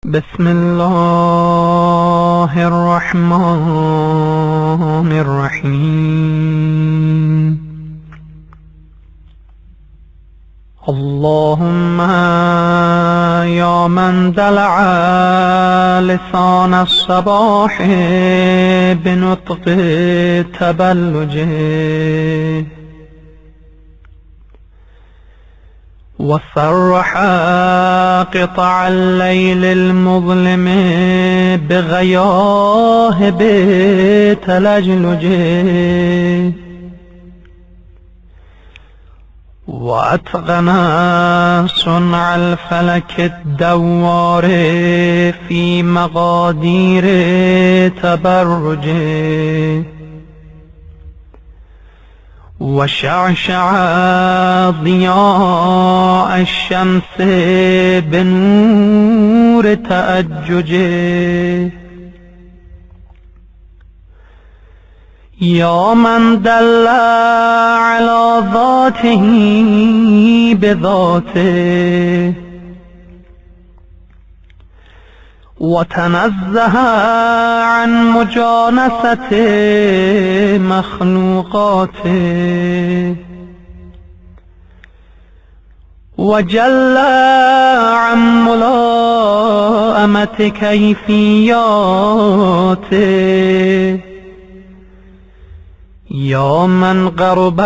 بسم الله الرحمن الرحيم. اللهم يا من دلع لسان الصباح بنطق تبلجه وصرح قطع الليل المظلم بغياهب تلجلجه وأتقن صنع الفلك الدوار في مقادير تبرجه وشعشع ضياء الشمس بنور تأججه يا من دل على ذاته بذاته وتنزه عن مجانسة مخلوقاته وجل عن ملائمة كيفياته يا من قرب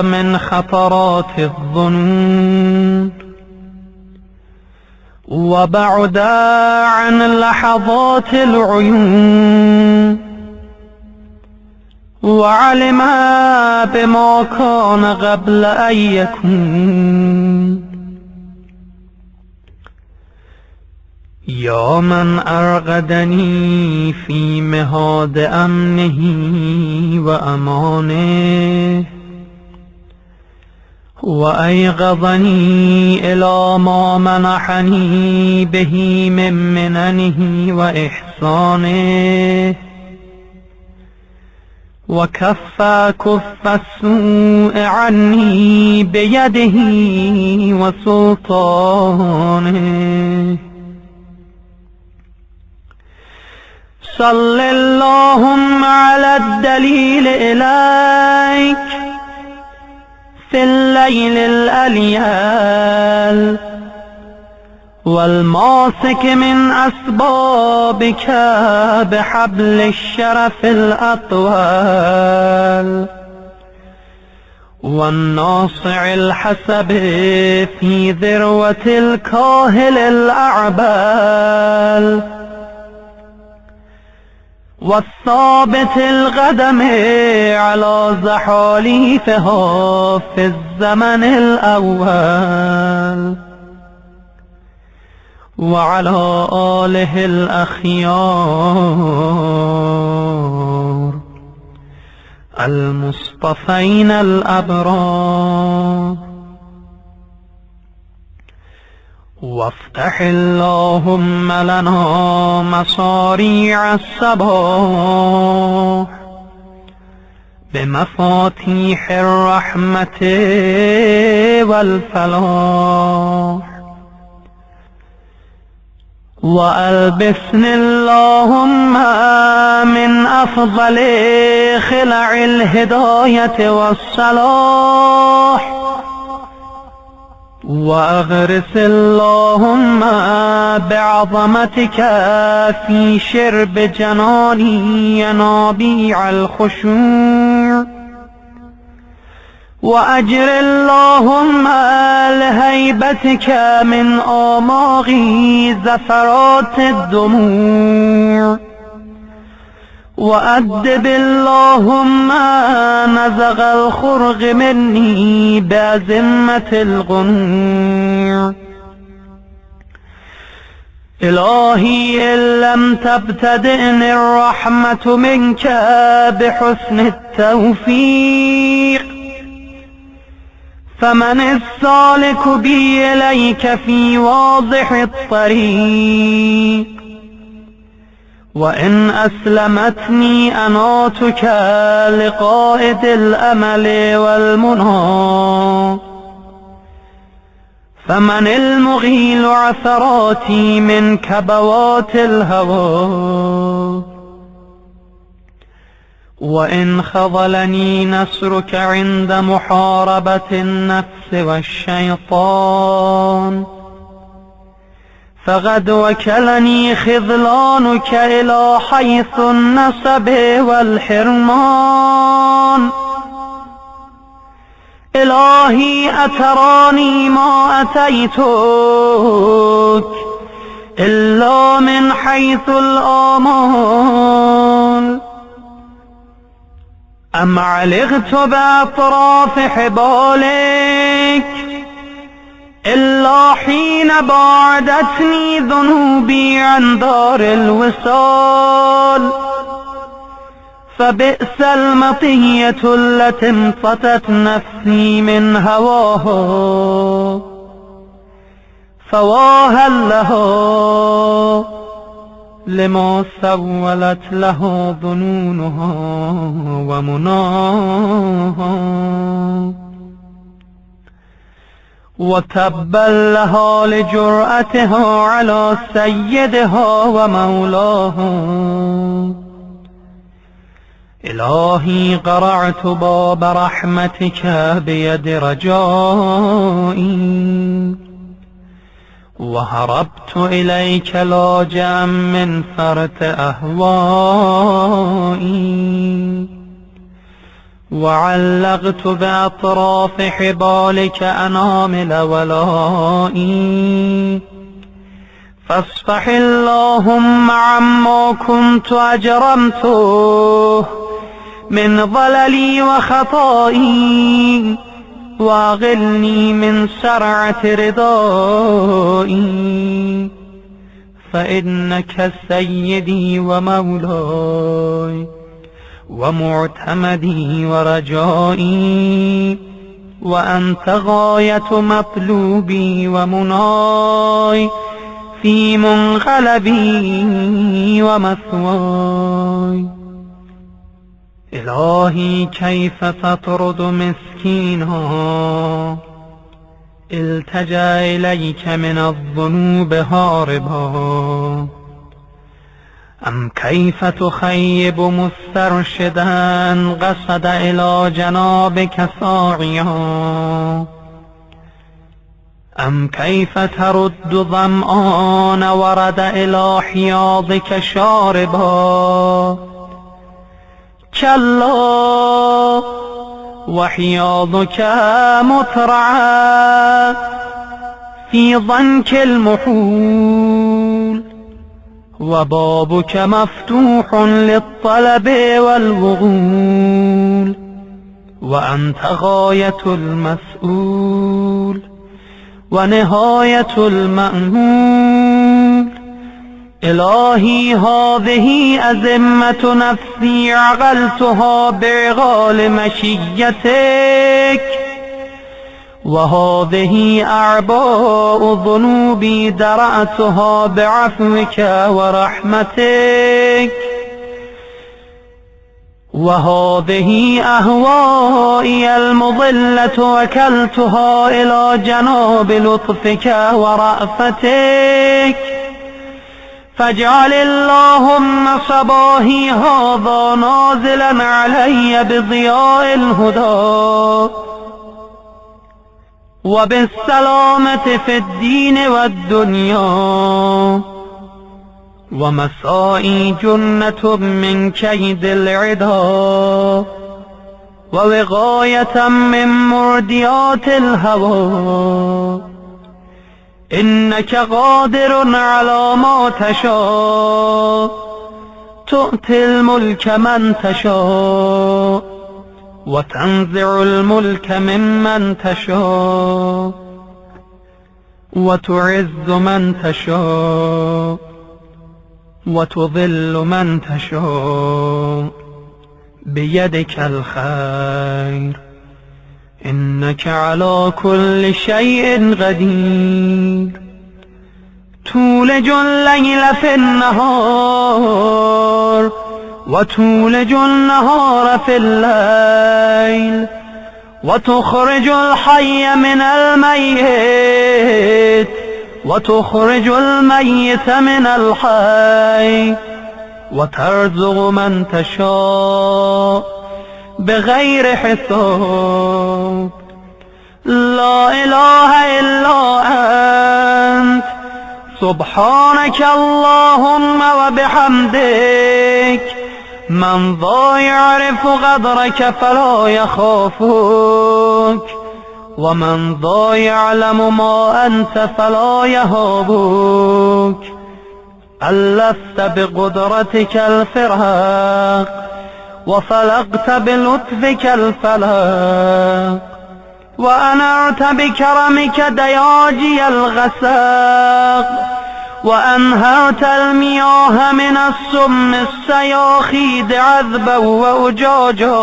من خطرات الظنون وبعد عن لحظات العيون وعلم بما كان قبل أن يكون يا من أرغدني في مهاد أمنه وأمانه وأيقظني إلى ما منحني به من مننه وإحسانه وكف السوء عني بيده وسلطانه صل اللهم على الدليل إليك في الليل الأليال والماسك من أسبابك بحبل الشرف الأطوال والناصع الحسب في ذروة الكاهل الأعبال والثابت القدم على زحاليفها في الزمن الأول وعلى آله الأخيار المصطفين الأبرار وافتح اللهم لنا مصاريع الصباح بمفاتيح الرحمة والفلاح وألبسني اللهم من أفضل خلع الهداية والصلاح وأغرس اللهم بعظمتك في شرب جناني ينابيع الخشوع وأجر اللهم لهيبتك من آماغي زفرات الدموع وأدب اللهم نزغ الخرق مني بأزمة القنوع إلهي إن لم تبتدئني الرحمة منك بحسن التوفيق فمن السالك بي إليك في واضح الطريق وإن أسلمتني أناتك لقائد الأمل والمنى فمن المغيل عثراتي من كبوات الهوى وإن خذلني نصرك عند محاربة النفس والشيطان فقد وكلني خذلانك إلى حيث النسب والحرمان إلهي أتراني ما أتيتك إلا من حيث الآمال أم علقت بأطراف حبالك إلا حين بعدتني ذنوبي عن دار الوصال فبئس المطية التي انفتت نفسي من هواها فواها لها لما سولت له ظنونها ومناها وتبا لها لجرأتها على سيدها ومولاها إلهي قرعت باب رحمتك بيد رجائي وهربت إليك لاجئا من فرط أهوائي وعلقت بأطراف حبالك أنامل ولائي فاصفح اللهم عما كنت أجرمته من ضللي وخطائي واغلني من سرعة رضائي فإنك سيدي ومولاي ومعتمدي ورجائي وأنت غاية مطلوبي ومناي في منقلبي ومثواي إلهي كيف تطرد مسكينا التجأ إليك من الذنوب هاربا أم كيف تخيب مسترشدا قصد إلى جنابك ساعيا أم كيف ترد ظمآن ورد إلى حياضك شاربا كلا وحياضك مترعى في ضنك المحول وبابك مفتوح للطلب والوغول وأنت غاية المسؤول ونهاية المأمول إلهي هذه أزمة نفسي عقلتها بعقال مشيتك وهذه أعباء ذنوبي درأتها بعفوك ورحمتك وهذه أهوائي المضلة وكلتها إلى جناب لطفك ورأفتك فاجعل اللهم صباحي هذا نازلا علي بضياء الهدى وبالسلامة في الدين والدنيا ومسائي جنة من كيد العدا ووقاية من مرديات الهوى إنك قادر على ما تشاء تؤتي الملك من تشاء وتنزع الملك ممن تشاء وتعز من تشاء وتضل من تشاء بيدك الخير إنك على كل شيء قدير تولج الليل في النهار وتولج النهار في الليل وتخرج الحي من الميت وتخرج الميت من الحي وترزق من تشاء بغير حساب. لا إله إلا أنت سبحانك اللهم وبحمدك. من ذا يعرف قدرك فلا يخافك، ومن ذا يعلم ما أنت فلا يهابك. ألفت بقدرتك الفراق وفلقت بلطفك الفلاق، وأنرت بكرمك دياجي الغساق، وأنهرت المياه من السم السياخيد عذبا وأجاجا،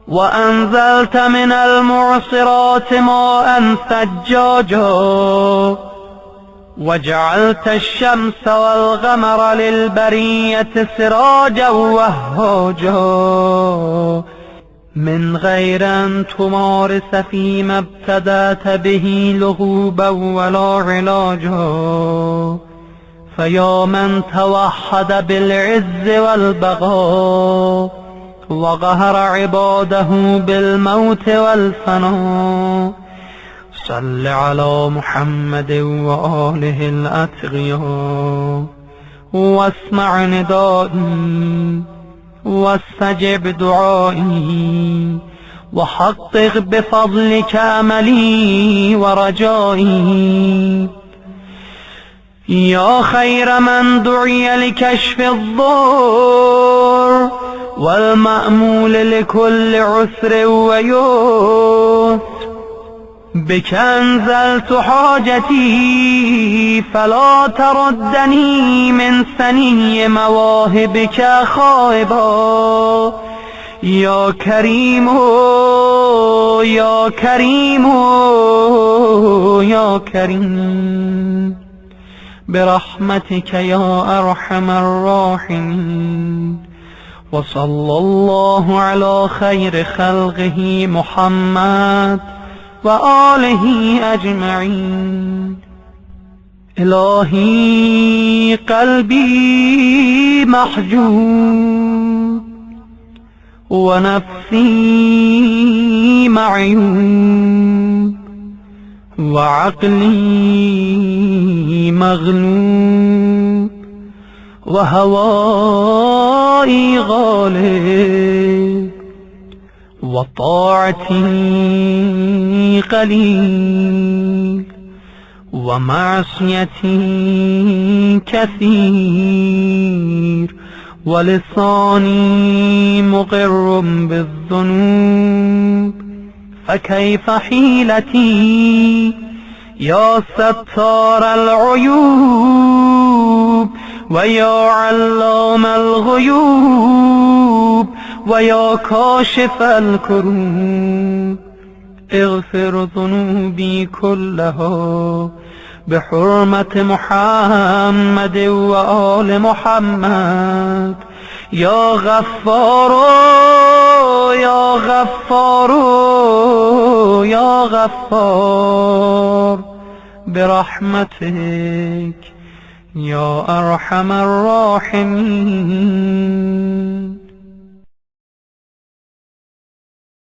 وأنزلت من المعصرات ماء ثجاجا، وجعلت الشمس والقمر للبرية سراجا وهاجا، من غير أن تمارس فيما ابتدأت به لغوبا ولا علاجا. فيا من توحد بالعز والبقاء وقهر عباده بالموت والفناء، صل على محمد وآله الأتقياء، واسمع ندائي واستجب دعائي، وحقق بفضلك أملي ورجائي. يا خير من دعي لكشف الضر والمأمول لكل عسر ويسر، بك أنزلت حاجتي فلا تردني من ثني مواهبك خائبا. يا كريم يا كريم يا كريم، برحمتك يا أرحم الراحمين. وصلى الله على خير خلقه محمد وآله أجمعين. إلهي قلبي محجوب ونفسي معيوب وعقلي مغلوب وهوائي غالب وطاعتي قليل ومعصيتي كثير، ولساني مقر بالذنوب، فكيف حيلتي يا ستار العيوب ويا علام الغيوب ويا كاشف الكروب. اغفر ذنوبي كلها بحرمة محمد وآل محمد. يا غفار يا غفار يا غفار، برحمتك يا أرحم الراحمين.